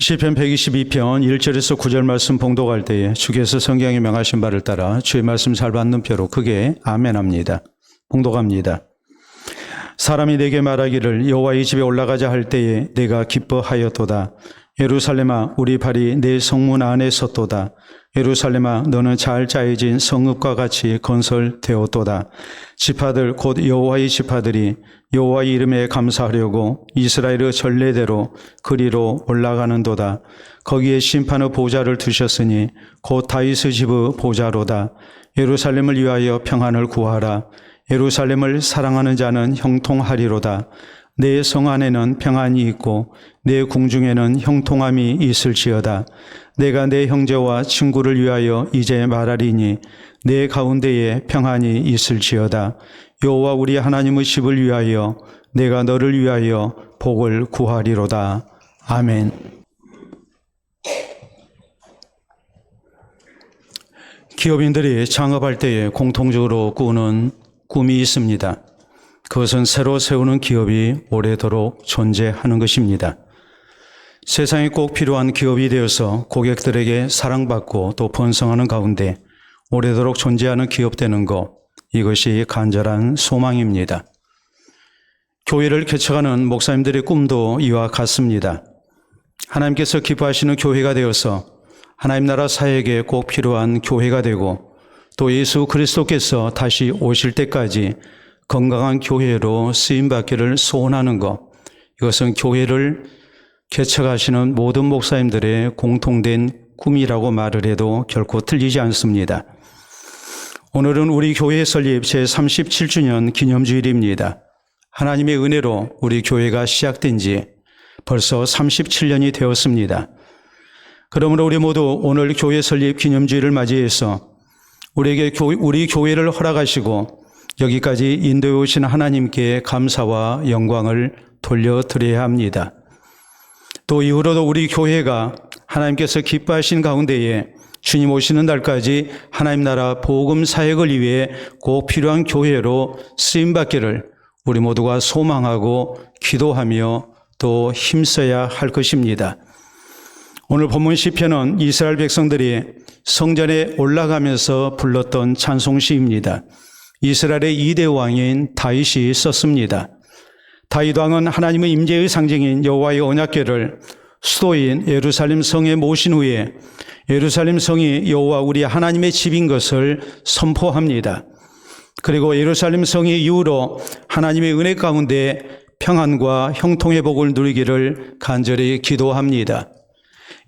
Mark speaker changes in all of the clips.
Speaker 1: 시편 122편 1절에서 9절 말씀 봉독할 때에 주께서 성경에 명하신 바를 따라 주의 말씀 잘 받는 표로 크게 아멘합니다. 봉독합니다. 사람이 내게 말하기를 여호와의 집에 올라가자 할 때에 내가 기뻐하였도다. 예루살렘아 우리 발이 내 성문 안에 섰도다. 예루살렘아 너는 잘 짜여진 성읍과 같이 건설되었도다. 지파들 곧 여호와의 지파들이 여호와의 이름에 감사하려고 이스라엘의 전례대로 그리로 올라가는도다. 거기에 심판의 보좌를 두셨으니 곧 다윗의 집의 보좌로다. 예루살렘을 위하여 평안을 구하라. 예루살렘을 사랑하는 자는 형통하리로다. 내 성 안에는 평안이 있고 내 궁중에는 형통함이 있을지어다. 내가 내 형제와 친구를 위하여 이제 말하리니 내 가운데에 평안이 있을지어다. 여호와 우리 하나님의 집을 위하여 내가 너를 위하여 복을 구하리로다. 아멘. 기업인들이 창업할 때에 공통적으로 꾸는 꿈이 있습니다. 그것은 새로 세우는 기업이 오래도록 존재하는 것입니다. 세상에 꼭 필요한 기업이 되어서 고객들에게 사랑받고 또 번성하는 가운데 오래도록 존재하는 기업 되는 것, 이것이 간절한 소망입니다. 교회를 개척하는 목사님들의 꿈도 이와 같습니다. 하나님께서 기뻐하시는 교회가 되어서 하나님 나라 사역에 꼭 필요한 교회가 되고 또 예수 그리스도께서 다시 오실 때까지 건강한 교회로 쓰임받기를 소원하는 것, 이것은 교회를 개척하시는 모든 목사님들의 공통된 꿈이라고 말을 해도 결코 틀리지 않습니다. 오늘은 우리 교회 설립 제37주년 기념주일입니다. 하나님의 은혜로 우리 교회가 시작된 지 벌써 37년이 되었습니다. 그러므로 우리 모두 오늘 교회 설립 기념주일을 맞이해서 우리 교회를 허락하시고 여기까지 인도해 오신 하나님께 감사와 영광을 돌려드려야 합니다. 또 이후로도 우리 교회가 하나님께서 기뻐하신 가운데에 주님 오시는 날까지 하나님 나라 복음 사역을 위해 꼭 필요한 교회로 쓰임받기를 우리 모두가 소망하고 기도하며 또 힘써야 할 것입니다. 오늘 본문 시편은 이스라엘 백성들이 성전에 올라가면서 불렀던 찬송시입니다. 이스라엘의 2대 왕인 다윗이 썼습니다. 다윗 왕은 하나님의 임재의 상징인 여호와의 언약궤를 수도인 예루살렘 성에 모신 후에 예루살렘 성이 여호와 우리 하나님의 집인 것을 선포합니다. 그리고 예루살렘 성이 이후로 하나님의 은혜 가운데 평안과 형통의 복을 누리기를 간절히 기도합니다.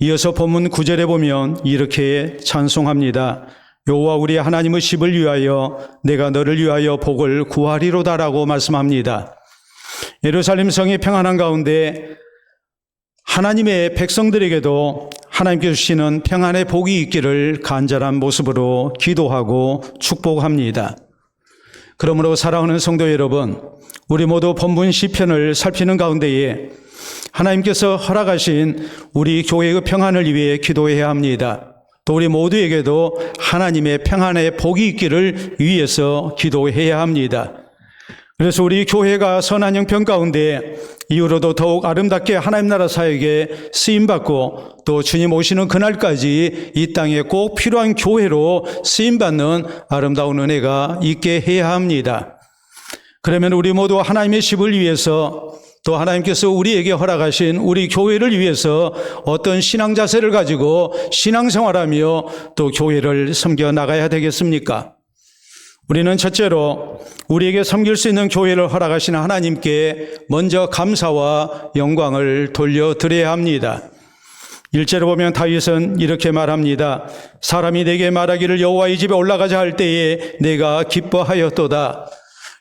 Speaker 1: 이어서 본문 9절에 보면 이렇게 찬송합니다. 여호와 우리 하나님의 집을 위하여 내가 너를 위하여 복을 구하리로다라고 말씀합니다. 예루살렘 성이 평안한 가운데 하나님의 백성들에게도 하나님께서 주시는 평안의 복이 있기를 간절한 모습으로 기도하고 축복합니다. 그러므로 사랑하는 성도 여러분, 우리 모두 본문 시편을 살피는 가운데에 하나님께서 허락하신 우리 교회의 평안을 위해 기도해야 합니다. 또 우리 모두에게도 하나님의 평안의 복이 있기를 위해서 기도해야 합니다. 그래서 우리 교회가 선한 형편 가운데 이후로도 더욱 아름답게 하나님 나라 사역에 쓰임받고 또 주님 오시는 그날까지 이 땅에 꼭 필요한 교회로 쓰임받는 아름다운 은혜가 있게 해야 합니다. 그러면 우리 모두 하나님의 집을 위해서 또 하나님께서 우리에게 허락하신 우리 교회를 위해서 어떤 신앙 자세를 가지고 신앙생활하며 또 교회를 섬겨 나가야 되겠습니까? 우리는 첫째로 우리에게 섬길 수 있는 교회를 허락하신 하나님께 먼저 감사와 영광을 돌려드려야 합니다. 1절에 보면 다윗은 이렇게 말합니다. 사람이 내게 말하기를 여호와의 집에 올라가자 할 때에 내가 기뻐하였도다.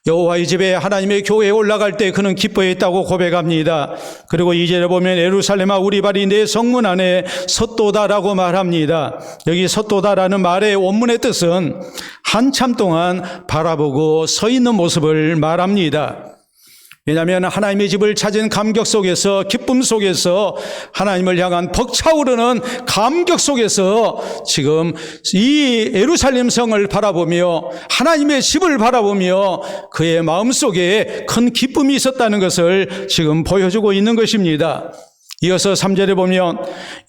Speaker 1: 여호와의 집에 하나님의 교회에 올라갈 때 그는 기뻐했다고 고백합니다. 그리고 2절에 보면 예루살렘아 우리 발이 내 성문 안에 섰도다라고 말합니다. 여기 섰도다라는 말의 원문의 뜻은 한참 동안 바라보고 서 있는 모습을 말합니다. 왜냐하면 하나님의 집을 찾은 감격 속에서, 기쁨 속에서, 하나님을 향한 벅차오르는 감격 속에서 지금 이 예루살렘 성을 바라보며 하나님의 집을 바라보며 그의 마음속에 큰 기쁨이 있었다는 것을 지금 보여주고 있는 것입니다. 이어서 3절에 보면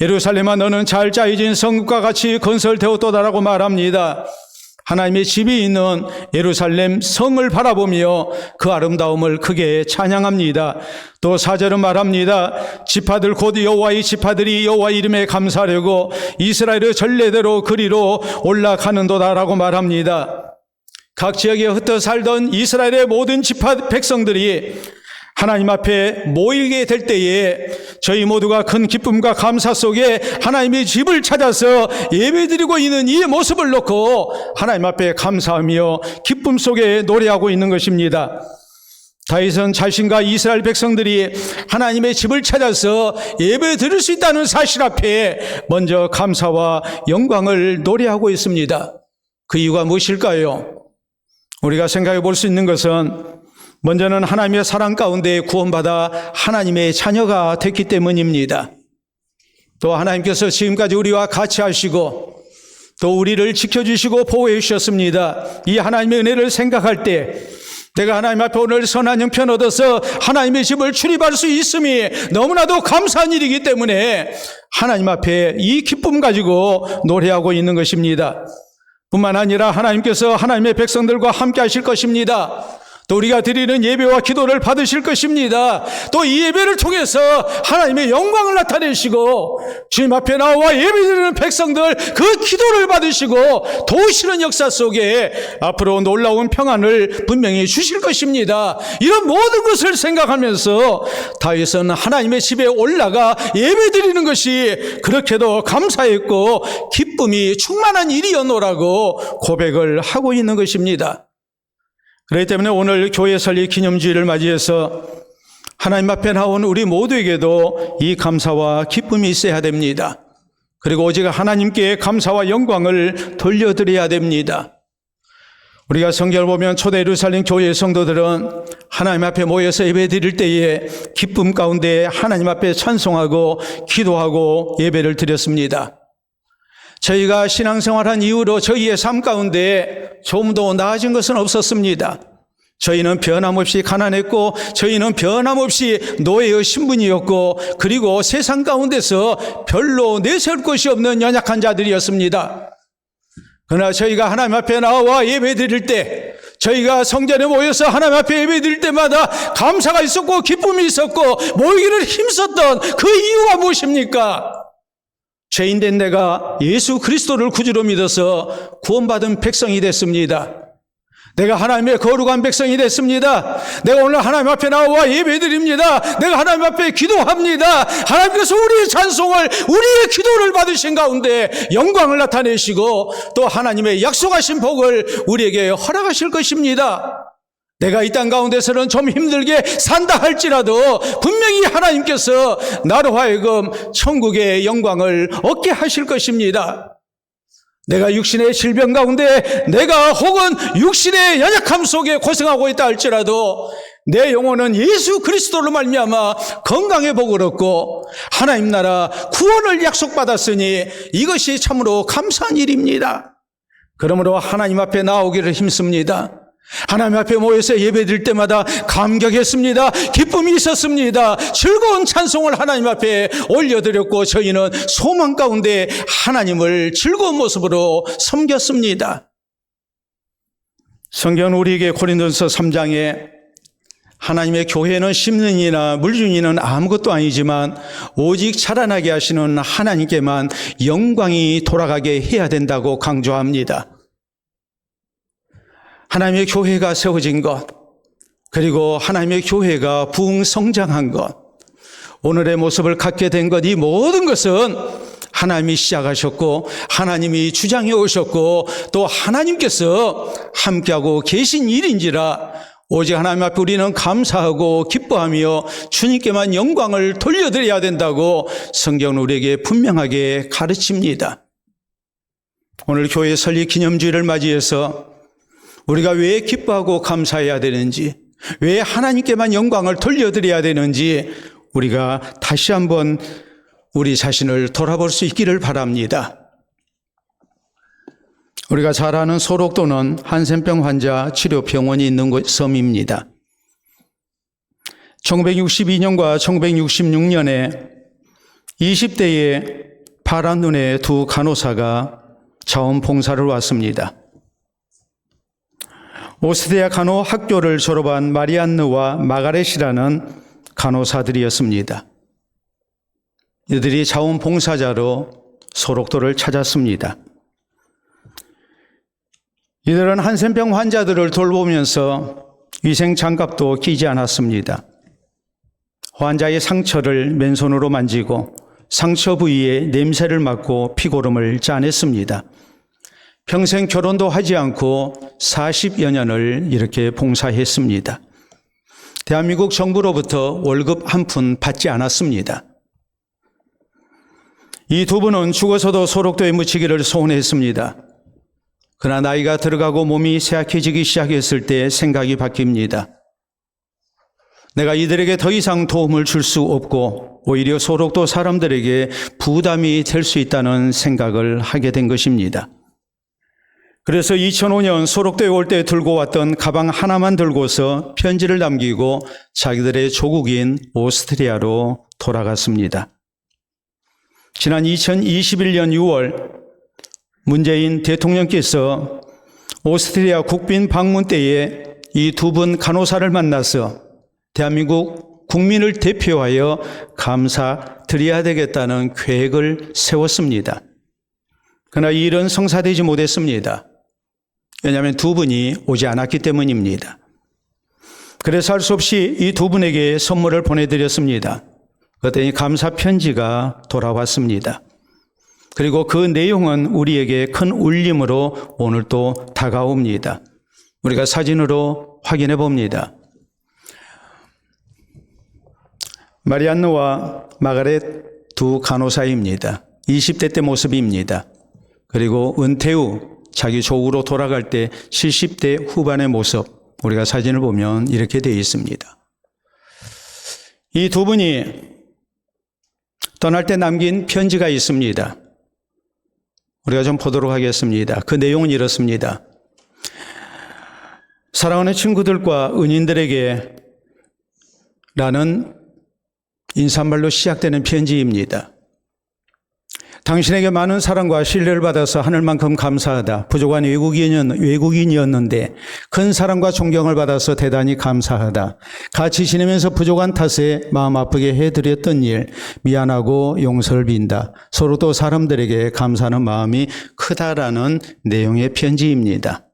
Speaker 1: 예루살렘아 너는 잘 짜여진 성읍과 같이 건설되었도다라고 말합니다. 하나님의 집이 있는 예루살렘 성을 바라보며 그 아름다움을 크게 찬양합니다. 또 4절은 말합니다. 지파들 곧 여호와의 지파들이 여호와 이름에 감사하려고 이스라엘의 전례대로 그리로 올라가는도다라고 말합니다. 각 지역에 흩어 살던 이스라엘의 모든 지파 백성들이 하나님 앞에 모이게 될 때에 저희 모두가 큰 기쁨과 감사 속에 하나님의 집을 찾아서 예배드리고 있는 이 모습을 놓고 하나님 앞에 감사하며 기쁨 속에 노래하고 있는 것입니다. 다윗은 자신과 이스라엘 백성들이 하나님의 집을 찾아서 예배드릴 수 있다는 사실 앞에 먼저 감사와 영광을 노래하고 있습니다. 그 이유가 무엇일까요? 우리가 생각해 볼 수 있는 것은 먼저는 하나님의 사랑 가운데 구원받아 하나님의 자녀가 됐기 때문입니다. 또 하나님께서 지금까지 우리와 같이 하시고 또 우리를 지켜주시고 보호해 주셨습니다. 이 하나님의 은혜를 생각할 때 내가 하나님 앞에 오늘 선한 형편 얻어서 하나님의 집을 출입할 수 있음이 너무나도 감사한 일이기 때문에 하나님 앞에 이 기쁨 가지고 노래하고 있는 것입니다. 뿐만 아니라 하나님께서 하나님의 백성들과 함께 하실 것입니다. 또 우리가 드리는 예배와 기도를 받으실 것입니다. 또 이 예배를 통해서 하나님의 영광을 나타내시고 주님 앞에 나와 예배드리는 백성들 그 기도를 받으시고 도우시는 역사 속에 앞으로 놀라운 평안을 분명히 주실 것입니다. 이런 모든 것을 생각하면서 다윗은 하나님의 집에 올라가 예배드리는 것이 그렇게도 감사했고 기쁨이 충만한 일이었노라고 고백을 하고 있는 것입니다. 그렇기 때문에 오늘 교회 설립 기념주일을 맞이해서 하나님 앞에 나온 우리 모두에게도 이 감사와 기쁨이 있어야 됩니다. 그리고 오직 하나님께 감사와 영광을 돌려드려야 됩니다. 우리가 성경을 보면 초대 예루살렘 교회의 성도들은 하나님 앞에 모여서 예배드릴 때에 기쁨 가운데 하나님 앞에 찬송하고 기도하고 예배를 드렸습니다. 저희가 신앙생활한 이후로 저희의 삶 가운데 좀 더 나아진 것은 없었습니다. 저희는 변함없이 가난했고 저희는 변함없이 노예의 신분이었고 그리고 세상 가운데서 별로 내세울 것이 없는 연약한 자들이었습니다. 그러나 저희가 하나님 앞에 나와 예배드릴 때 저희가 성전에 모여서 하나님 앞에 예배드릴 때마다 감사가 있었고 기쁨이 있었고 모이기를 힘썼던 그 이유가 무엇입니까? 죄인된 내가 예수 그리스도를 구주로 믿어서 구원받은 백성이 됐습니다. 내가 하나님의 거룩한 백성이 됐습니다. 내가 오늘 하나님 앞에 나와 예배드립니다. 내가 하나님 앞에 기도합니다. 하나님께서 우리의 찬송을 우리의 기도를 받으신 가운데 영광을 나타내시고 또 하나님의 약속하신 복을 우리에게 허락하실 것입니다. 내가 이 땅 가운데서는 좀 힘들게 산다 할지라도 분명히 하나님께서 나로 하여금 천국의 영광을 얻게 하실 것입니다. 내가 육신의 질병 가운데 내가 혹은 육신의 연약함 속에 고생하고 있다 할지라도 내 영혼은 예수 그리스도로 말미암아 건강의 복을 얻고 하나님 나라 구원을 약속받았으니 이것이 참으로 감사한 일입니다. 그러므로 하나님 앞에 나오기를 힘씁니다. 하나님 앞에 모여서 예배드릴 때마다 감격했습니다. 기쁨이 있었습니다. 즐거운 찬송을 하나님 앞에 올려드렸고 저희는 소망 가운데 하나님을 즐거운 모습으로 섬겼습니다. 성경은 우리에게 고린도전서 3장에 하나님의 교회는 심는 이나 물주는 이는 아무것도 아니지만 오직 자라나게 하시는 하나님께만 영광이 돌아가게 해야 된다고 강조합니다. 하나님의 교회가 세워진 것, 그리고 하나님의 교회가 부흥성장한 것, 오늘의 모습을 갖게 된 것, 이 모든 것은 하나님이 시작하셨고 하나님이 주장해 오셨고 또 하나님께서 함께하고 계신 일인지라 오직 하나님 앞에 우리는 감사하고 기뻐하며 주님께만 영광을 돌려드려야 된다고 성경은 우리에게 분명하게 가르칩니다. 오늘 교회 설립 기념주일을 맞이해서 우리가 왜 기뻐하고 감사해야 되는지, 왜 하나님께만 영광을 돌려드려야 되는지 우리가 다시 한번 우리 자신을 돌아볼 수 있기를 바랍니다. 우리가 잘 아는 소록도는 한센병 환자 치료병원이 있는 섬입니다. 1962년과 1966년에 20대의 파란 눈의 두 간호사가 자원봉사를 왔습니다. 오스트리아 간호학교를 졸업한 마리안느와 마가렛이라는 간호사들이었습니다. 이들이 자원봉사자로 소록도를 찾았습니다. 이들은 한센병 환자들을 돌보면서 위생장갑도 끼지 않았습니다. 환자의 상처를 맨손으로 만지고 상처 부위에 냄새를 맡고 피고름을 짜냈습니다. 평생 결혼도 하지 않고 40여 년을 이렇게 봉사했습니다. 대한민국 정부로부터 월급 한 푼 받지 않았습니다. 이 두 분은 죽어서도 소록도에 묻히기를 소원했습니다. 그러나 나이가 들어가고 몸이 쇠약해지기 시작했을 때 생각이 바뀝니다. 내가 이들에게 더 이상 도움을 줄 수 없고 오히려 소록도 사람들에게 부담이 될 수 있다는 생각을 하게 된 것입니다. 그래서 2005년 소록도에 올 때 들고 왔던 가방 하나만 들고서 편지를 남기고 자기들의 조국인 오스트리아로 돌아갔습니다. 지난 2021년 6월 문재인 대통령께서 오스트리아 국빈 방문 때에 이 두 분 간호사를 만나서 대한민국 국민을 대표하여 감사드려야 되겠다는 계획을 세웠습니다. 그러나 이 일은 성사되지 못했습니다. 왜냐하면 두 분이 오지 않았기 때문입니다. 그래서 할 수 없이 이 두 분에게 선물을 보내드렸습니다. 그랬더니 감사 편지가 돌아왔습니다. 그리고 그 내용은 우리에게 큰 울림으로 오늘 또 다가옵니다. 우리가 사진으로 확인해 봅니다. 마리안느와 마가렛 두 간호사입니다. 20대 때 모습입니다. 그리고 은퇴 후 자기 조국으로 돌아갈 때 70대 후반의 모습, 우리가 사진을 보면 이렇게 되어 있습니다. 이 두 분이 떠날 때 남긴 편지가 있습니다. 우리가 좀 보도록 하겠습니다. 그 내용은 이렇습니다. 사랑하는 친구들과 은인들에게 라는 인사말로 시작되는 편지입니다. 당신에게 많은 사랑과 신뢰를 받아서 하늘만큼 감사하다. 부족한 외국인이었는데 큰 사랑과 존경을 받아서 대단히 감사하다. 같이 지내면서 부족한 탓에 마음 아프게 해드렸던 일 미안하고 용서를 빈다. 서로 또 사람들에게 감사하는 마음이 크다라는 내용의 편지입니다.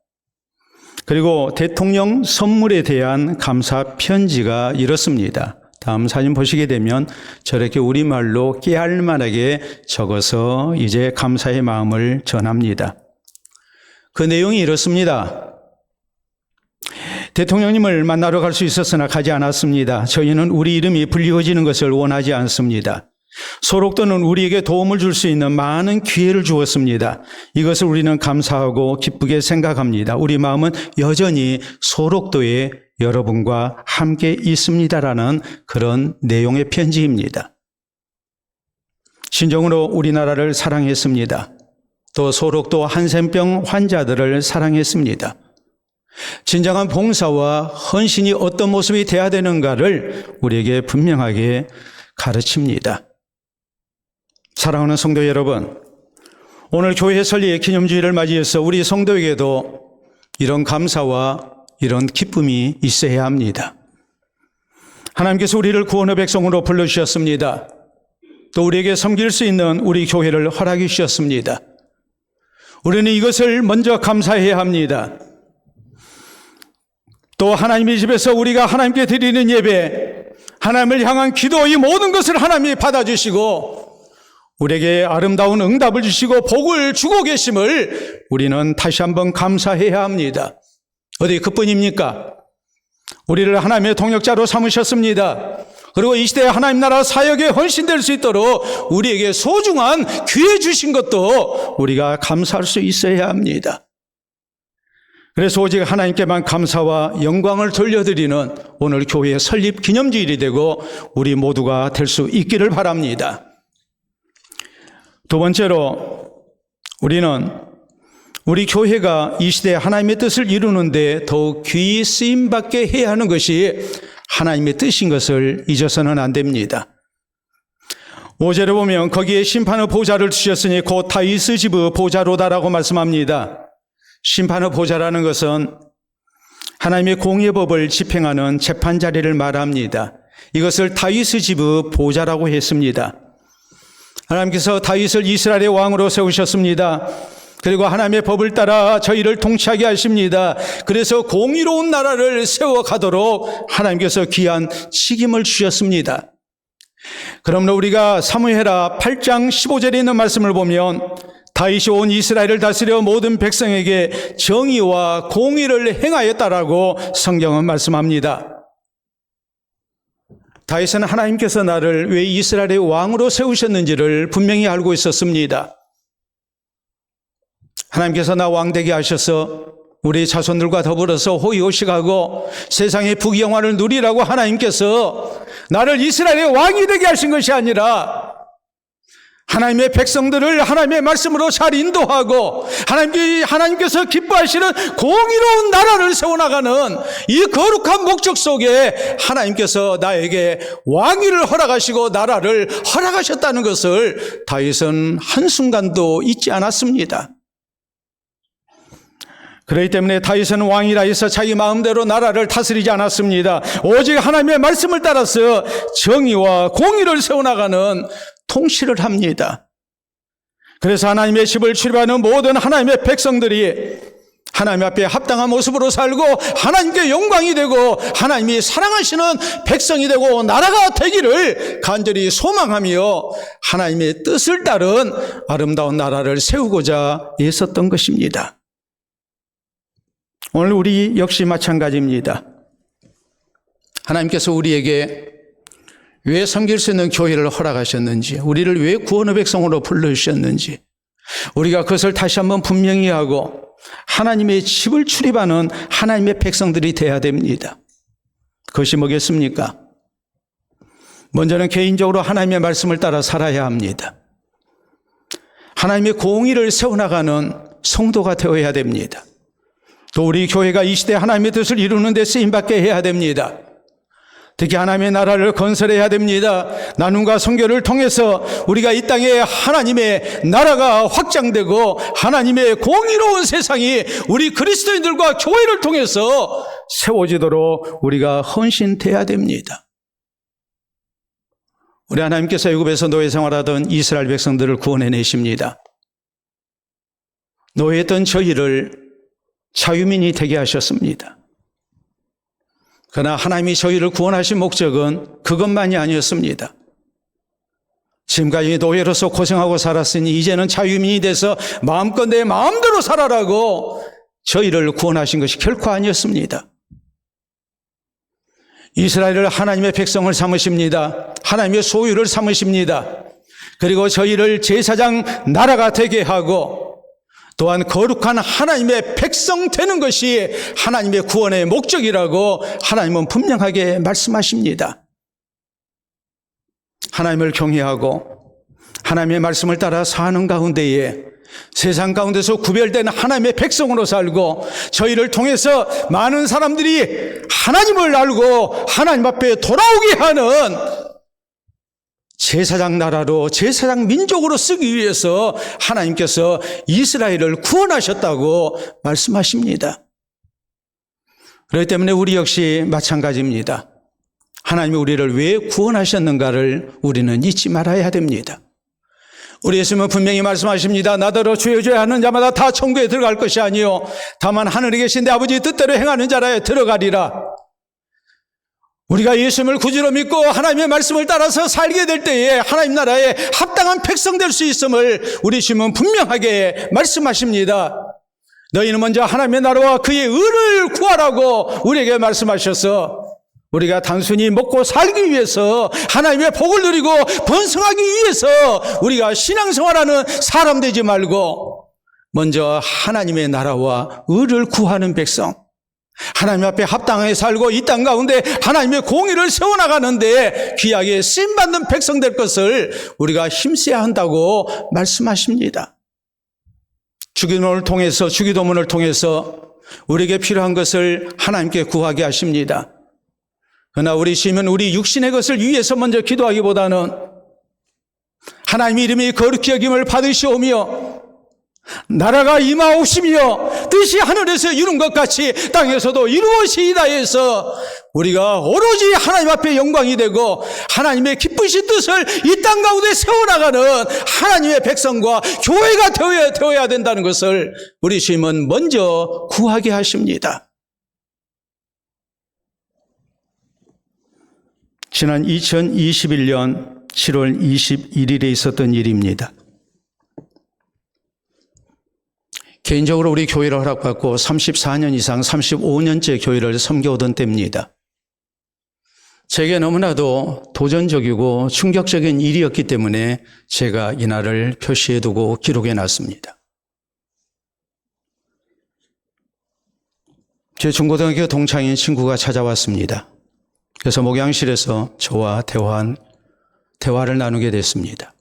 Speaker 1: 그리고 대통령 선물에 대한 감사 편지가 이렇습니다. 다음 사진 보시게 되면 저렇게 우리말로 깨알만하게 적어서 이제 감사의 마음을 전합니다. 그 내용이 이렇습니다. 대통령님을 만나러 갈 수 있었으나 가지 않았습니다. 저희는 우리 이름이 불리워지는 것을 원하지 않습니다. 소록도는 우리에게 도움을 줄 수 있는 많은 기회를 주었습니다. 이것을 우리는 감사하고 기쁘게 생각합니다. 우리 마음은 여전히 소록도에 여러분과 함께 있습니다라는 그런 내용의 편지입니다. 진정으로 우리나라를 사랑했습니다. 또 소록도 한센병 환자들을 사랑했습니다. 진정한 봉사와 헌신이 어떤 모습이 돼야 되는가를 우리에게 분명하게 가르칩니다. 사랑하는 성도 여러분, 오늘 교회 설립 기념주일을 맞이해서 우리 성도에게도 이런 감사와 이런 기쁨이 있어야 합니다. 하나님께서 우리를 구원의 백성으로 불러주셨습니다. 또 우리에게 섬길 수 있는 우리 교회를 허락해 주셨습니다. 우리는 이것을 먼저 감사해야 합니다. 또 하나님의 집에서 우리가 하나님께 드리는 예배, 하나님을 향한 기도, 이 모든 것을 하나님이 받아주시고 우리에게 아름다운 응답을 주시고 복을 주고 계심을 우리는 다시 한번 감사해야 합니다. 어디 그뿐입니까? 우리를 하나님의 동역자로 삼으셨습니다. 그리고 이 시대에 하나님 나라 사역에 헌신될 수 있도록 우리에게 소중한 기회 주신 것도 우리가 감사할 수 있어야 합니다. 그래서 오직 하나님께만 감사와 영광을 돌려드리는 오늘 교회의 설립 기념주일이 되고 우리 모두가 될 수 있기를 바랍니다. 두 번째로 우리는 우리 교회가 이 시대에 하나님의 뜻을 이루는데 더욱 귀히 쓰임받게 해야 하는 것이 하나님의 뜻인 것을 잊어서는 안 됩니다. 5절에 보면 거기에 심판의 보좌를 두셨으니 곧 다윗의 집의 보좌로다라고 말씀합니다. 심판의 보좌라는 것은 하나님의 공의의 법을 집행하는 재판 자리를 말합니다. 이것을 다윗의 집의 보좌라고 했습니다. 하나님께서 다윗을 이스라엘의 왕으로 세우셨습니다. 그리고 하나님의 법을 따라 저희를 통치하게 하십니다. 그래서 공의로운 나라를 세워가도록 하나님께서 귀한 책임을 주셨습니다. 그러므로 우리가 사무엘하 8장 15절에 있는 말씀을 보면 다윗이 온 이스라엘을 다스려 모든 백성에게 정의와 공의를 행하였다라고 성경은 말씀합니다. 다윗은 하나님께서 나를 왜 이스라엘의 왕으로 세우셨는지를 분명히 알고 있었습니다. 하나님께서 나 왕되게 하셔서 우리 자손들과 더불어서 호의호식하고 세상의 부귀영화를 누리라고 하나님께서 나를 이스라엘의 왕이 되게 하신 것이 아니라 하나님의 백성들을 하나님의 말씀으로 잘 인도하고 하나님께서 기뻐하시는 공의로운 나라를 세워나가는 이 거룩한 목적 속에 하나님께서 나에게 왕위를 허락하시고 나라를 허락하셨다는 것을 다윗은 한순간도 잊지 않았습니다. 그렇기 때문에 다윗은 왕이라 해서 자기 마음대로 나라를 다스리지 않았습니다. 오직 하나님의 말씀을 따라서 정의와 공의를 세워나가는 통치를 합니다. 그래서 하나님의 집을 출입하는 모든 하나님의 백성들이 하나님 앞에 합당한 모습으로 살고 하나님께 영광이 되고 하나님이 사랑하시는 백성이 되고 나라가 되기를 간절히 소망하며 하나님의 뜻을 따른 아름다운 나라를 세우고자 애썼던 것입니다. 오늘 우리 역시 마찬가지입니다. 하나님께서 우리에게 왜 섬길 수 있는 교회를 허락하셨는지, 우리를 왜 구원의 백성으로 불러주셨는지 우리가 그것을 다시 한번 분명히 하고 하나님의 집을 출입하는 하나님의 백성들이 되어야 됩니다. 그것이 뭐겠습니까? 먼저는 개인적으로 하나님의 말씀을 따라 살아야 합니다. 하나님의 공의를 세워나가는 성도가 되어야 됩니다. 또 우리 교회가 이 시대에 하나님의 뜻을 이루는 데 쓰임받게 해야 됩니다. 특히 하나님의 나라를 건설해야 됩니다. 나눔과 선교를 통해서 우리가 이 땅에 하나님의 나라가 확장되고 하나님의 공의로운 세상이 우리 그리스도인들과 교회를 통해서 세워지도록 우리가 헌신돼야 됩니다. 우리 하나님께서 애굽에서 노예 생활하던 이스라엘 백성들을 구원해내십니다. 노예했던 저희를 자유민이 되게 하셨습니다. 그러나 하나님이 저희를 구원하신 목적은 그것만이 아니었습니다. 지금까지 노예로서 고생하고 살았으니 이제는 자유민이 돼서 마음껏 내 마음대로 살아라고 저희를 구원하신 것이 결코 아니었습니다. 이스라엘을 하나님의 백성을 삼으십니다. 하나님의 소유를 삼으십니다. 그리고 저희를 제사장 나라가 되게 하고 또한 거룩한 하나님의 백성 되는 것이 하나님의 구원의 목적이라고 하나님은 분명하게 말씀하십니다. 하나님을 경외하고 하나님의 말씀을 따라 사는 가운데에 세상 가운데서 구별된 하나님의 백성으로 살고 저희를 통해서 많은 사람들이 하나님을 알고 하나님 앞에 돌아오게 하는 제사장 나라로 제사장 민족으로 쓰기 위해서 하나님께서 이스라엘을 구원하셨다고 말씀하십니다. 그렇기 때문에 우리 역시 마찬가지입니다. 하나님이 우리를 왜 구원하셨는가를 우리는 잊지 말아야 됩니다. 우리 예수님은 분명히 말씀하십니다. 나더러 주여 주여 하는 자마다 다 천국에 들어갈 것이 아니요 다만 하늘에 계신 내 아버지 뜻대로 행하는 자라에 들어가리라. 우리가 예수님을 구주로 믿고 하나님의 말씀을 따라서 살게 될 때에 하나님 나라에 합당한 백성 될 수 있음을 우리 주님은 분명하게 말씀하십니다. 너희는 먼저 하나님의 나라와 그의 의를 구하라고 우리에게 말씀하셔서 우리가 단순히 먹고 살기 위해서 하나님의 복을 누리고 번성하기 위해서 우리가 신앙생활하는 사람 되지 말고 먼저 하나님의 나라와 의를 구하는 백성, 하나님 앞에 합당하게 살고 이 땅 가운데 하나님의 공의를 세워나가는데 귀하게 쓰임받는 백성 될 것을 우리가 힘써야 한다고 말씀하십니다. 주기도문을 통해서 우리에게 필요한 것을 하나님께 구하게 하십니다. 그러나 우리 주님은 우리 육신의 것을 위해서 먼저 기도하기보다는 하나님의 이름이 거룩히 여김을 받으시오며 나라가 임하옵시며 뜻이 하늘에서 이룬 것 같이 땅에서도 이루어지이다 해서 우리가 오로지 하나님 앞에 영광이 되고 하나님의 기쁘신 뜻을 이 땅 가운데 세워나가는 하나님의 백성과 교회가 되어야 된다는 것을 우리 주님은 먼저 구하게 하십니다. 지난 2021년 7월 21일에 있었던 일입니다. 개인적으로 우리 교회를 허락받고 34년 이상 35년째 교회를 섬겨오던 때입니다. 제게 너무나도 도전적이고 충격적인 일이었기 때문에 제가 이날을 표시해두고 기록해놨습니다. 제 중고등학교 동창인 친구가 찾아왔습니다. 그래서 목양실에서 저와 대화를 나누게 됐습니다.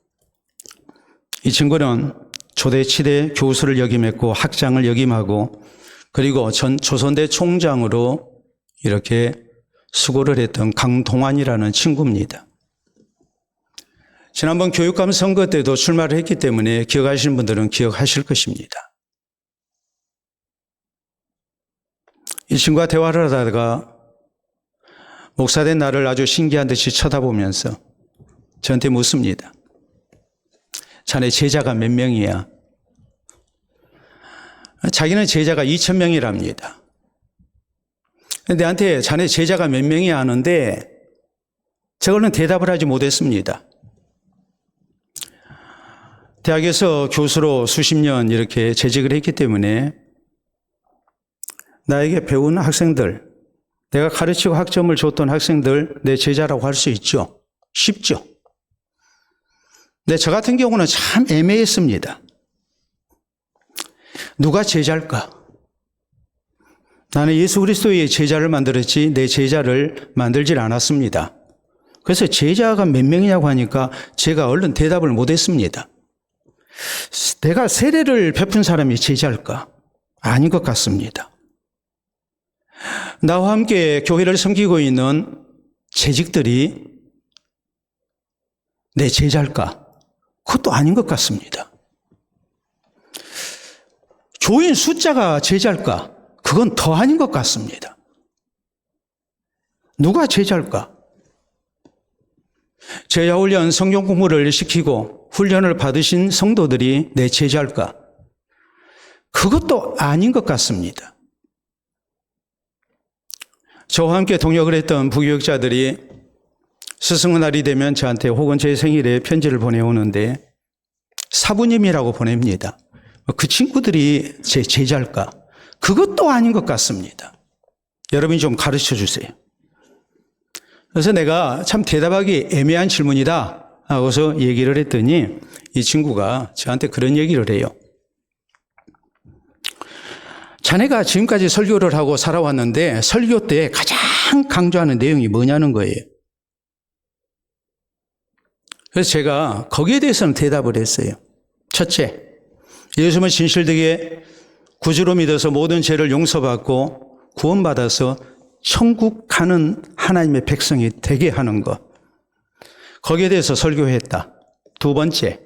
Speaker 1: 이 친구는 조대치대 교수를 역임했고 학장을 역임하고 그리고 전 조선대 총장으로 이렇게 수고를 했던 강동환이라는 친구입니다. 지난번 교육감 선거 때도 출마를 했기 때문에 기억하시는 분들은 기억하실 것입니다. 이 친구와 대화를 하다가 목사된 나를 아주 신기한 듯이 쳐다보면서 저한테 묻습니다. 자네 제자가 몇 명이야? 자기는 제자가 2,000명이랍니다. 내한테 자네 제자가 몇 명이야 하는데 저거는 대답을 하지 못했습니다. 대학에서 교수로 수십 년 이렇게 재직을 했기 때문에 나에게 배운 학생들, 내가 가르치고 학점을 줬던 학생들 내 제자라고 할 수 있죠. 쉽죠. 근데 저 같은 경우는 참 애매했습니다. 누가 제자일까? 나는 예수 그리스도의 제자를 만들었지 내 제자를 만들질 않았습니다. 그래서 제자가 몇 명이냐고 하니까 제가 얼른 대답을 못했습니다. 내가 세례를 베푼 사람이 제자일까? 아닌 것 같습니다. 나와 함께 교회를 섬기고 있는 재직들이 내 제자일까? 그것도 아닌 것 같습니다. 교인 숫자가 제자일까? 그건 더 아닌 것 같습니다. 누가 제자일까? 제자훈련 성경 공부를 시키고 훈련을 받으신 성도들이 내 제자일까? 그것도 아닌 것 같습니다. 저와 함께 동역을 했던 부교육자들이 스승의 날이 되면 저한테 혹은 제 생일에 편지를 보내오는데 사부님이라고 보냅니다. 그 친구들이 제 제자일까? 그것도 아닌 것 같습니다. 여러분이 좀 가르쳐 주세요. 그래서 내가 참 대답하기 애매한 질문이다 하고서 얘기를 했더니 이 친구가 저한테 그런 얘기를 해요. 자네가 지금까지 설교를 하고 살아왔는데 설교 때 가장 강조하는 내용이 뭐냐는 거예요. 그래서 제가 거기에 대해서는 대답을 했어요. 첫째, 예수님을 진실되게 구주로 믿어서 모든 죄를 용서받고 구원받아서 천국 가는 하나님의 백성이 되게 하는 것. 거기에 대해서 설교했다. 두 번째,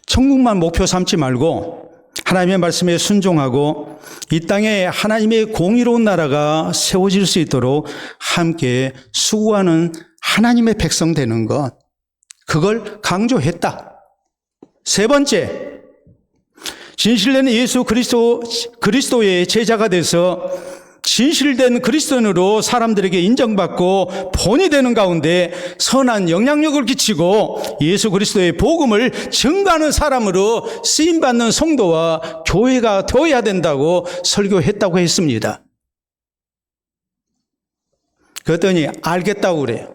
Speaker 1: 천국만 목표 삼지 말고 하나님의 말씀에 순종하고 이 땅에 하나님의 공의로운 나라가 세워질 수 있도록 함께 수고하는 하나님의 백성 되는 것. 그걸 강조했다. 세 번째, 진실된 예수 그리스도의 제자가 돼서 진실된 그리스도인으로 사람들에게 인정받고 본이 되는 가운데 선한 영향력을 끼치고 예수 그리스도의 복음을 증거하는 사람으로 쓰임받는 성도와 교회가 되어야 된다고 설교했다고 했습니다. 그랬더니 알겠다고 그래요.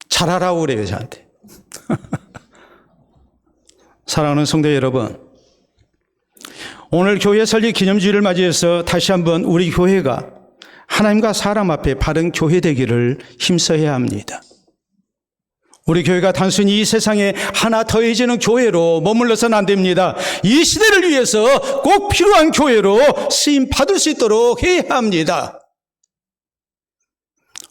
Speaker 1: 잘하라고 그래요, 저한테. 사랑하는 성도 여러분, 오늘 교회 설립 기념주일을 맞이해서 다시 한번 우리 교회가 하나님과 사람 앞에 바른 교회 되기를 힘써야 합니다. 우리 교회가 단순히 이 세상에 하나 더해지는 교회로 머물러서는 안 됩니다. 이 시대를 위해서 꼭 필요한 교회로 쓰임 받을 수 있도록 해야 합니다.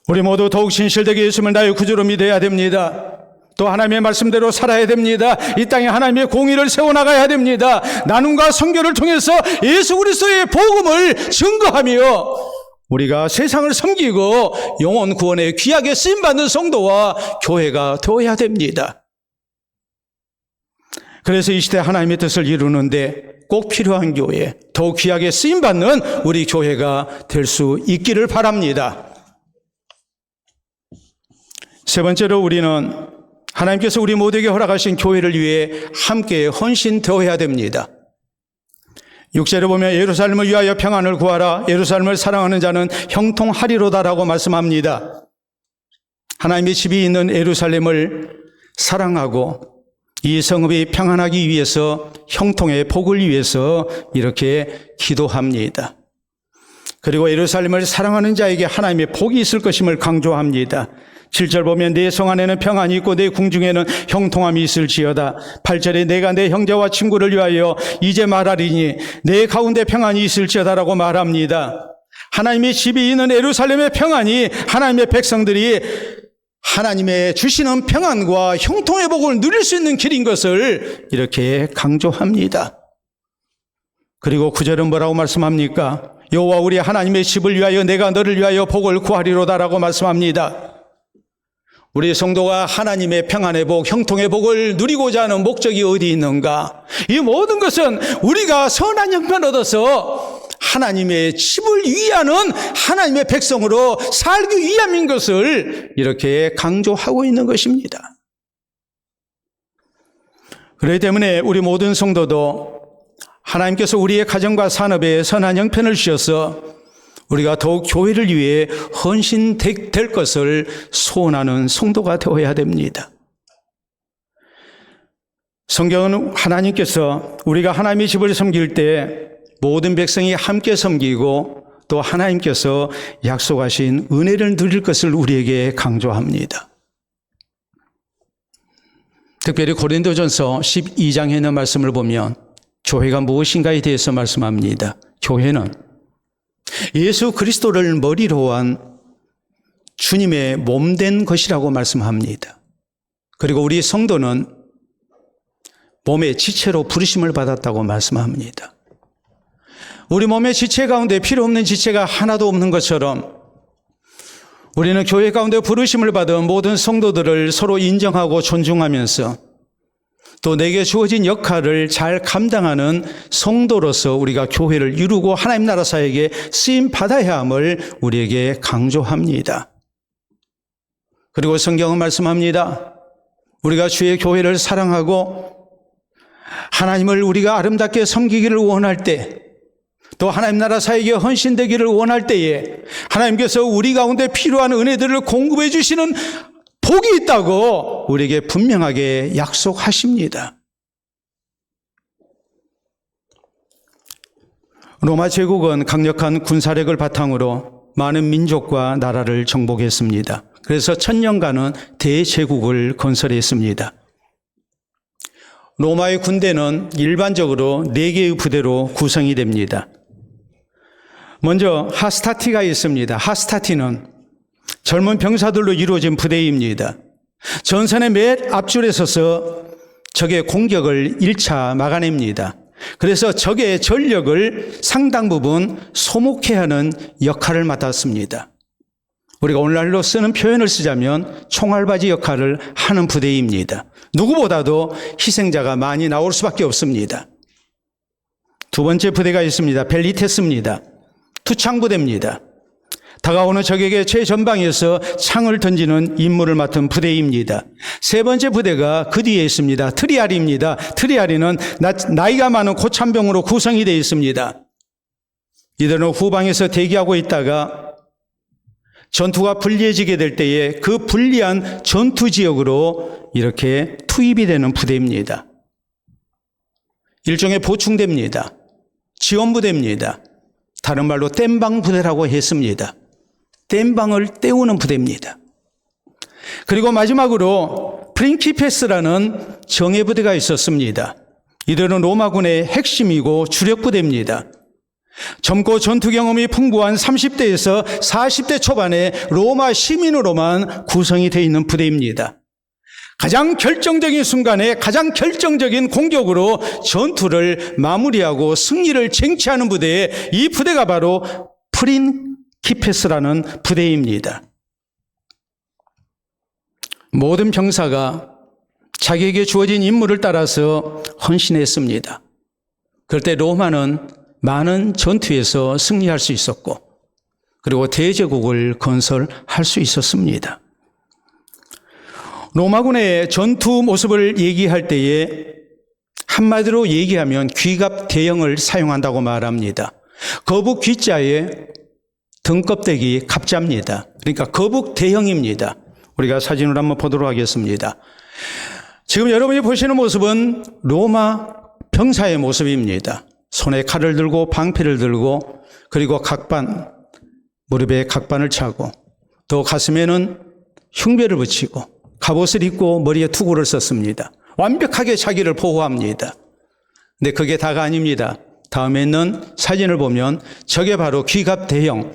Speaker 1: 우리 모두 더욱 진실되게 예수님을 나의 구주로 믿어야 됩니다. 또 하나님의 말씀대로 살아야 됩니다. 이 땅에 하나님의 공의를 세워나가야 됩니다. 나눔과 선교를 통해서 예수 그리스도의 복음을 증거하며 우리가 세상을 섬기고 영혼 구원에 귀하게 쓰임받는 성도와 교회가 되어야 됩니다. 그래서 이 시대 하나님의 뜻을 이루는데 꼭 필요한 교회, 더욱 귀하게 쓰임받는 우리 교회가 될 수 있기를 바랍니다. 세 번째로 우리는 하나님께서 우리 모두에게 허락하신 교회를 위해 함께 헌신되어야 됩니다. 6절에 보면 예루살렘을 위하여 평안을 구하라. 예루살렘을 사랑하는 자는 형통하리로다라고 말씀합니다. 하나님의 집이 있는 예루살렘을 사랑하고 이 성읍이 평안하기 위해서 형통의 복을 위해서 이렇게 기도합니다. 그리고 예루살렘을 사랑하는 자에게 하나님의 복이 있을 것임을 강조합니다. 7절 보면 내 성 안에는 평안이 있고 내 궁중에는 형통함이 있을지어다. 8절에 내가 내 형제와 친구를 위하여 이제 말하리니 내 가운데 평안이 있을지어다라고 말합니다. 하나님의 집이 있는 예루살렘의 평안이 하나님의 백성들이 하나님의 주시는 평안과 형통의 복을 누릴 수 있는 길인 것을 이렇게 강조합니다. 그리고 9절은 뭐라고 말씀합니까? 여호와 우리 하나님의 집을 위하여 내가 너를 위하여 복을 구하리로다라고 말씀합니다. 우리 성도가 하나님의 평안의 복, 형통의 복을 누리고자 하는 목적이 어디 있는가? 이 모든 것은 우리가 선한 형편 얻어서 하나님의 집을 위하는 하나님의 백성으로 살기 위함인 것을 이렇게 강조하고 있는 것입니다. 그렇기 때문에 우리 모든 성도도 하나님께서 우리의 가정과 산업에 선한 형편을 주셔서 우리가 더욱 교회를 위해 헌신될 것을 소원하는 성도가 되어야 됩니다. 성경은 하나님께서 우리가 하나님의 집을 섬길 때 모든 백성이 함께 섬기고 또 하나님께서 약속하신 은혜를 누릴 것을 우리에게 강조합니다. 특별히 고린도전서 12장에 있는 말씀을 보면 교회가 무엇인가에 대해서 말씀합니다. 교회는 예수 그리스도를 머리로 한 주님의 몸된 것이라고 말씀합니다. 그리고 우리 성도는 몸의 지체로 부르심을 받았다고 말씀합니다. 우리 몸의 지체 가운데 필요 없는 지체가 하나도 없는 것처럼 우리는 교회 가운데 부르심을 받은 모든 성도들을 서로 인정하고 존중하면서 또 내게 주어진 역할을 잘 감당하는 성도로서 우리가 교회를 이루고 하나님 나라 사역에 쓰임 받아야 함을 우리에게 강조합니다. 그리고 성경은 말씀합니다. 우리가 주의 교회를 사랑하고 하나님을 우리가 아름답게 섬기기를 원할 때, 또 하나님 나라 사역에 헌신되기를 원할 때에 하나님께서 우리 가운데 필요한 은혜들을 공급해 주시는 복이 있다고 우리에게 분명하게 약속하십니다. 로마 제국은 강력한 군사력을 바탕으로 많은 민족과 나라를 정복했습니다. 그래서 1000년간은 대제국을 건설했습니다. 로마의 군대는 일반적으로 4개의 부대로 구성이 됩니다. 먼저 하스타티가 있습니다. 하스타티는 젊은 병사들로 이루어진 부대입니다. 전선의 맨 앞줄에 서서 적의 공격을 1차 막아냅니다. 그래서 적의 전력을 상당 부분 소목해야 하는 역할을 맡았습니다. 우리가 오늘날로 쓰는 표현을 쓰자면 총알바지 역할을 하는 부대입니다. 누구보다도 희생자가 많이 나올 수밖에 없습니다. 두 번째 부대가 있습니다. 벨리테스입니다. 투창부대입니다. 다가오는 적에게 최전방에서 창을 던지는 임무를 맡은 부대입니다. 세 번째 부대가 그 뒤에 있습니다. 트리아리입니다. 트리아리는 나이가 많은 고참병으로 구성이 되어 있습니다. 이들은 후방에서 대기하고 있다가 전투가 불리해지게 될 때에 그 불리한 전투 지역으로 이렇게 투입이 되는 부대입니다. 일종의 보충대입니다. 지원부대입니다. 다른 말로 땜방 부대라고 했습니다. 땜방을 때우는 부대입니다. 그리고 마지막으로 프린키페스라는 정예부대가 있었습니다. 이들은 로마군의 핵심이고 주력부대입니다. 젊고 전투 경험이 풍부한 30대에서 40대 초반의 로마 시민으로만 구성이 되어 있는 부대입니다. 가장 결정적인 순간에 가장 결정적인 공격으로 전투를 마무리하고 승리를 쟁취하는 부대에 이 부대가 바로 프린키페스라는 부대입니다. 모든 병사가 자기에게 주어진 임무를 따라서 헌신했습니다. 그럴 때 로마는 많은 전투에서 승리할 수 있었고 그리고 대제국을 건설할 수 있었습니다. 로마군의 전투 모습을 얘기할 때에 한마디로 얘기하면 귀갑 대형을 사용한다고 말합니다. 거북 귀자에 등껍데기 갑자입니다. 그러니까 거북 대형입니다. 우리가 사진을 한번 보도록 하겠습니다. 지금 여러분이 보시는 모습은 로마 병사의 모습입니다. 손에 칼을 들고 방패를 들고 그리고 각반, 무릎에 각반을 차고 또 가슴에는 흉배를 붙이고 갑옷을 입고 머리에 투구를 썼습니다. 완벽하게 자기를 보호합니다. 근데 그게 다가 아닙니다. 다음에 있는 사진을 보면 저게 바로 귀갑 대형,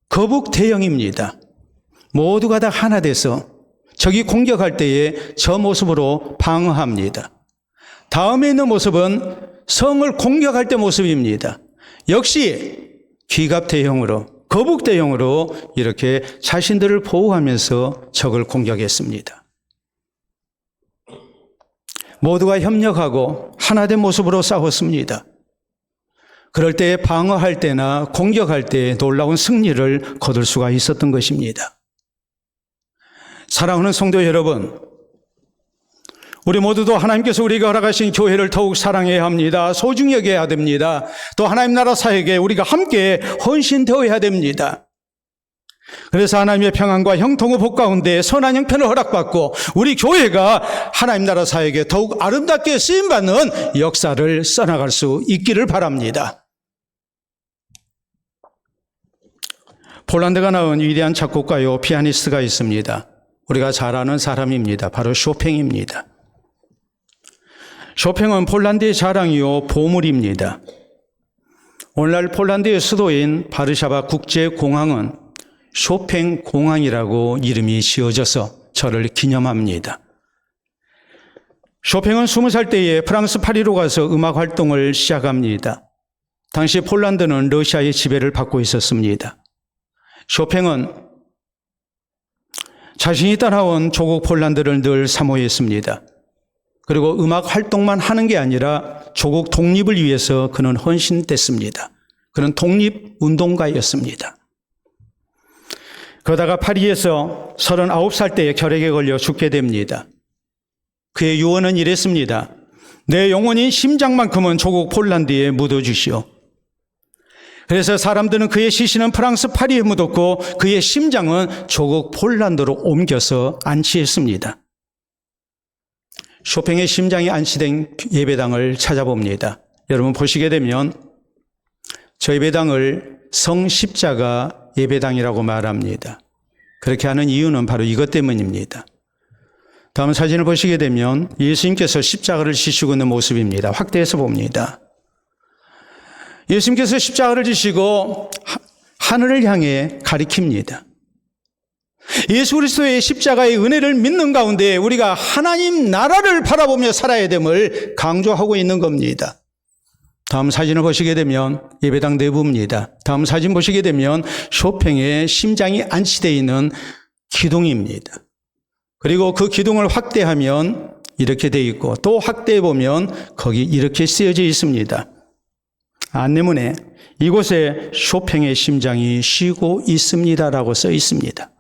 Speaker 1: 거북 대형입니다. 모두가 다 하나 돼서 적이 공격할 때에 저 모습으로 방어합니다. 다음에 있는 모습은 성을 공격할 때 모습입니다. 역시 귀갑 대형으로, 거북 대형으로 이렇게 자신들을 보호하면서 적을 공격했습니다. 모두가 협력하고 하나된 모습으로 싸웠습니다. 그럴 때 방어할 때나 공격할 때 놀라운 승리를 거둘 수가 있었던 것입니다. 사랑하는 성도 여러분, 우리 모두도 하나님께서 우리에게 허락하신 교회를 더욱 사랑해야 합니다. 소중히 여겨야 됩니다. 또 하나님 나라 사역에 우리가 함께 헌신되어야 됩니다. 그래서 하나님의 평안과 형통의 복 가운데 선한 형편을 허락받고 우리 교회가 하나님 나라 사역에 더욱 아름답게 쓰임받는 역사를 써나갈 수 있기를 바랍니다. 폴란드가 낳은 위대한 작곡가요 피아니스트가 있습니다. 우리가 잘 아는 사람입니다. 바로 쇼팽입니다. 쇼팽은 폴란드의 자랑이요 보물입니다. 오늘날 폴란드의 수도인 바르샤바 국제공항은 쇼팽 공항이라고 이름이 지어져서 저를 기념합니다. 쇼팽은 20살 때에 프랑스 파리로 가서 음악 활동을 시작합니다. 당시 폴란드는 러시아의 지배를 받고 있었습니다. 쇼팽은 자신이 따라온 조국 폴란드를 늘 사모했습니다. 그리고 음악 활동만 하는 게 아니라 조국 독립을 위해서 그는 헌신됐습니다. 그는 독립운동가였습니다. 그러다가 파리에서 39살 때에 결핵에 걸려 죽게 됩니다. 그의 유언은 이랬습니다. 내 영혼인 심장만큼은 조국 폴란드에 묻어주시오. 그래서 사람들은 그의 시신은 프랑스 파리에 묻었고 그의 심장은 조국 폴란드로 옮겨서 안치했습니다. 쇼팽의 심장이 안치된 예배당을 찾아봅니다. 여러분 보시게 되면 저 예배당을 성십자가 예배당이라고 말합니다. 그렇게 하는 이유는 바로 이것 때문입니다. 다음 사진을 보시게 되면 예수님께서 십자가를 지시고 있는 모습입니다. 확대해서 봅니다. 예수님께서 십자가를 지시고 하늘을 향해 가리킵니다. 예수 그리스도의 십자가의 은혜를 믿는 가운데 우리가 하나님 나라를 바라보며 살아야 됨을 강조하고 있는 겁니다. 다음 사진을 보시게 되면 예배당 내부입니다. 다음 사진 보시게 되면 쇼팽의 심장이 안치되어 있는 기둥입니다. 그리고 그 기둥을 확대하면 이렇게 되어 있고 또 확대해 보면 거기 이렇게 쓰여져 있습니다. 안내문에 이곳에 쇼팽의 심장이 쉬고 있습니다라고 써 있습니다.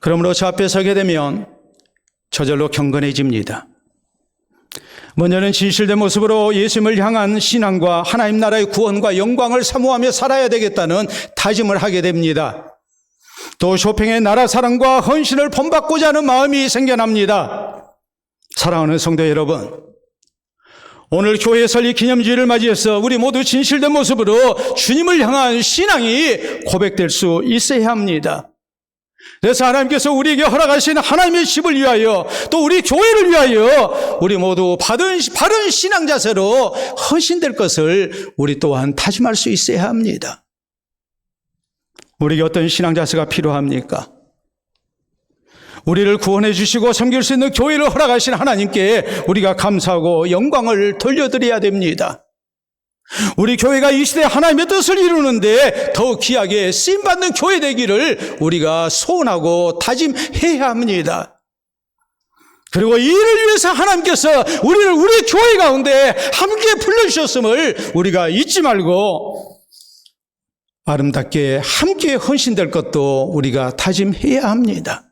Speaker 1: 그러므로 저 앞에 서게 되면 저절로 경건해집니다. 먼저는 진실된 모습으로 예수님을 향한 신앙과 하나님 나라의 구원과 영광을 사모하며 살아야 되겠다는 다짐을 하게 됩니다. 또 쇼팽의 나라 사랑과 헌신을 본받고자 하는 마음이 생겨납니다. 사랑하는 성도 여러분, 오늘 교회 설립 기념주일을 맞이해서 우리 모두 진실된 모습으로 주님을 향한 신앙이 고백될 수 있어야 합니다. 그래서 하나님께서 우리에게 허락하신 하나님의 집을 위하여 또 우리 교회를 위하여 우리 모두 바른 신앙 자세로 헌신될 것을 우리 또한 다짐할 수 있어야 합니다. 우리에게 어떤 신앙 자세가 필요합니까? 우리를 구원해 주시고 섬길 수 있는 교회를 허락하신 하나님께 우리가 감사하고 영광을 돌려드려야 됩니다. 우리 교회가 이 시대에 하나님의 뜻을 이루는데 더욱 귀하게 쓰임받는 교회 되기를 우리가 소원하고 다짐해야 합니다. 그리고 이 일을 위해서 하나님께서 우리를 우리 교회 가운데 함께 불러주셨음을 우리가 잊지 말고 아름답게 함께 헌신될 것도 우리가 다짐해야 합니다.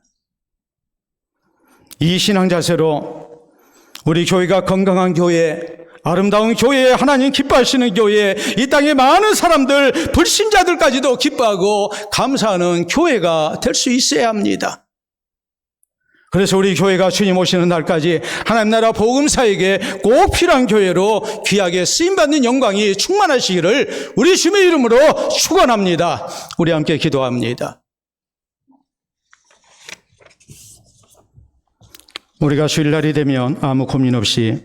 Speaker 1: 이 신앙 자세로 우리 교회가 건강한 교회, 아름다운 교회, 하나님 기뻐하시는 교회, 이 땅에 많은 사람들, 불신자들까지도 기뻐하고 감사하는 교회가 될 수 있어야 합니다. 그래서 우리 교회가 주님 오시는 날까지 하나님 나라 복음사에게 꼭 필요한 교회로 귀하게 쓰임받는 영광이 충만하시기를 우리 주님의 이름으로 축원합니다. 우리 함께 기도합니다. 우리가 주일날이 되면 아무 고민 없이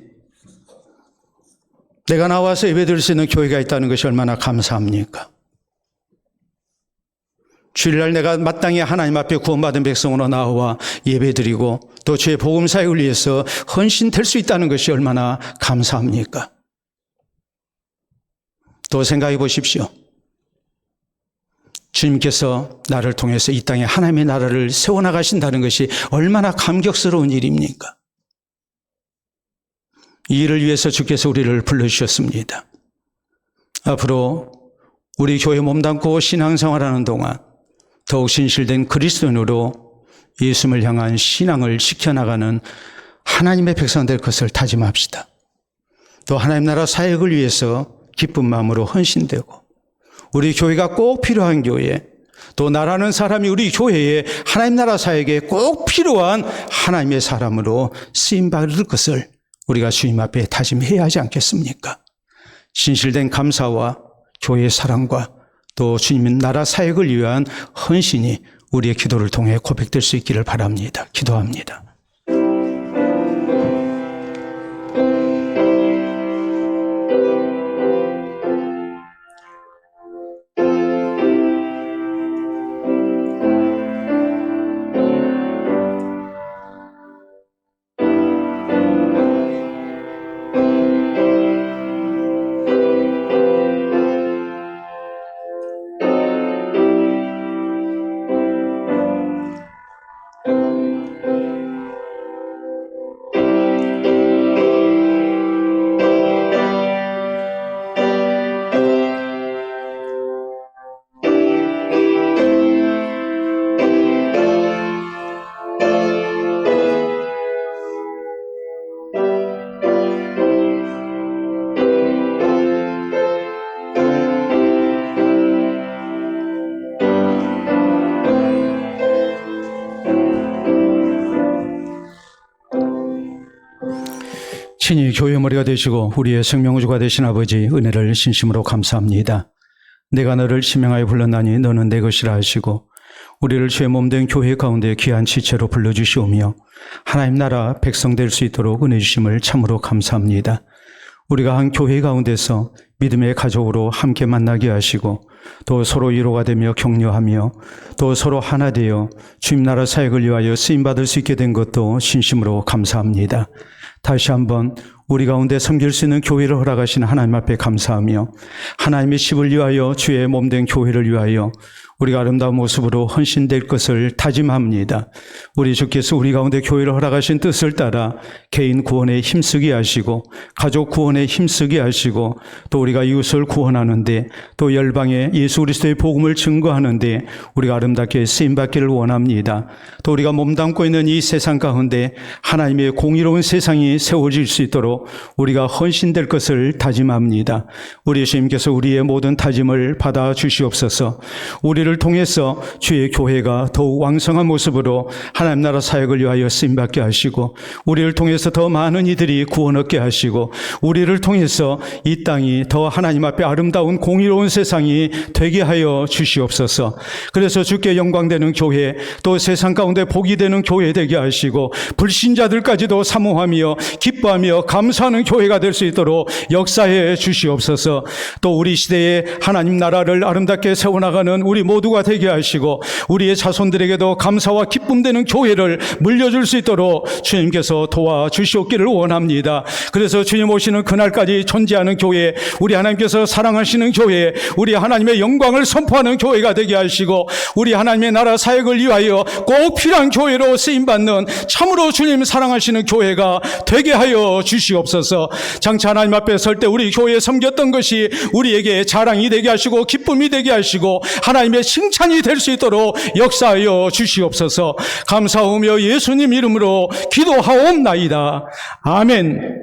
Speaker 1: 내가 나와서 예배드릴 수 있는 교회가 있다는 것이 얼마나 감사합니까? 주일날 내가 마땅히 하나님 앞에 구원받은 백성으로 나와 예배드리고 또 주의 복음사역을 위해서 헌신될 수 있다는 것이 얼마나 감사합니까? 또 생각해 보십시오. 주님께서 나를 통해서 이 땅에 하나님의 나라를 세워나가신다는 것이 얼마나 감격스러운 일입니까? 이 일을 위해서 주께서 우리를 불러주셨습니다. 앞으로 우리 교회 몸담고 신앙생활하는 동안 더욱 신실된 그리스도인으로 예수님을 향한 신앙을 지켜나가는 하나님의 백성 될 것을 다짐합시다. 또 하나님 나라 사역을 위해서 기쁜 마음으로 헌신되고 우리 교회가 꼭 필요한 교회, 또 나라는 사람이 우리 교회에 하나님 나라 사역에 꼭 필요한 하나님의 사람으로 쓰임받을 것을 우리가 주님 앞에 다짐해야 하지 않겠습니까? 신실된 감사와 교회의 사랑과 또 주님 나라 사역을 위한 헌신이 우리의 기도를 통해 고백될 수 있기를 바랍니다. 기도합니다. 친히 교회 머리가 되시고 우리의 생명주가 되신 아버지 은혜를 진심으로 감사합니다. 내가 너를 지명하여 불렀나니 너는 내 것이라 하시고 우리를 주의 몸된 교회 가운데 귀한 지체로 불러주시오며 하나님 나라 백성 될 수 있도록 은혜 주심을 참으로 감사합니다. 우리가 한 교회 가운데서 믿음의 가족으로 함께 만나게 하시고 또 서로 위로가 되며 격려하며 또 서로 하나 되어 주님 나라 사역을 위하여 쓰임받을 수 있게 된 것도 진심으로 감사합니다. 다시 한번 우리 가운데 섬길 수 있는 교회를 허락하신 하나님 앞에 감사하며 하나님의 집을 위하여 주의 몸된 교회를 위하여 우리가 아름다운 모습으로 헌신될 것을 다짐합니다. 우리 주께서 우리 가운데 교회를 허락하신 뜻을 따라 개인 구원에 힘쓰게 하시고 가족 구원에 힘쓰게 하시고 또 우리가 이웃을 구원하는데 또 열방에 예수 그리스도의 복음을 증거하는데 우리가 아름답게 쓰임받기를 원합니다. 또 우리가 몸담고 있는 이 세상 가운데 하나님의 공의로운 세상이 세워질 수 있도록 우리가 헌신될 것을 다짐합니다. 우리 주님께서 우리의 모든 다짐을 받아 주시옵소서. 우리를 통해서 주의 교회가 더욱 왕성한 모습으로 하나님 나라 사역을 위하여 쓰임받게 하시고 우리를 통해서 더 많은 이들이 구원 얻게 하시고 우리를 통해서 이 땅이 더 하나님 앞에 아름다운 공의로운 세상이 되게 하여 주시옵소서. 그래서 주께 영광되는 교회 또 세상 가운데 복이 되는 교회 되게 하시고 불신자들까지도 사모하며 기뻐하며 감사하는 교회가 될 수 있도록 역사해 주시옵소서. 또 우리 시대에 하나님 나라를 아름답게 세워나가는 우리 모든 모두가 되게 하시고 우리의 자손들에게도 감사와 기쁨 되는 교회를 물려줄 수 있도록 주님께서 도와주시옵기를 원합니다. 그래서 주님 오시는 그날까지 존재하는 교회, 우리 하나님께서 사랑하시는 교회, 우리 하나님의 영광을 선포하는 교회가 되게 하시고 우리 하나님의 나라 사역을 위하여 꼭 필요한 교회로 쓰임받는 참으로 주님 사랑하시는 교회가 되게 하여 주시옵소서. 장차 하나님 앞에 설 때 우리 교회에 섬겼던 것이 우리에게 자랑이 되게 하시고 기쁨이 되게 하시고 하나님의 칭찬이 될 수 있도록 역사하여 주시옵소서. 감사하며 예수님 이름으로 기도하옵나이다. 아멘.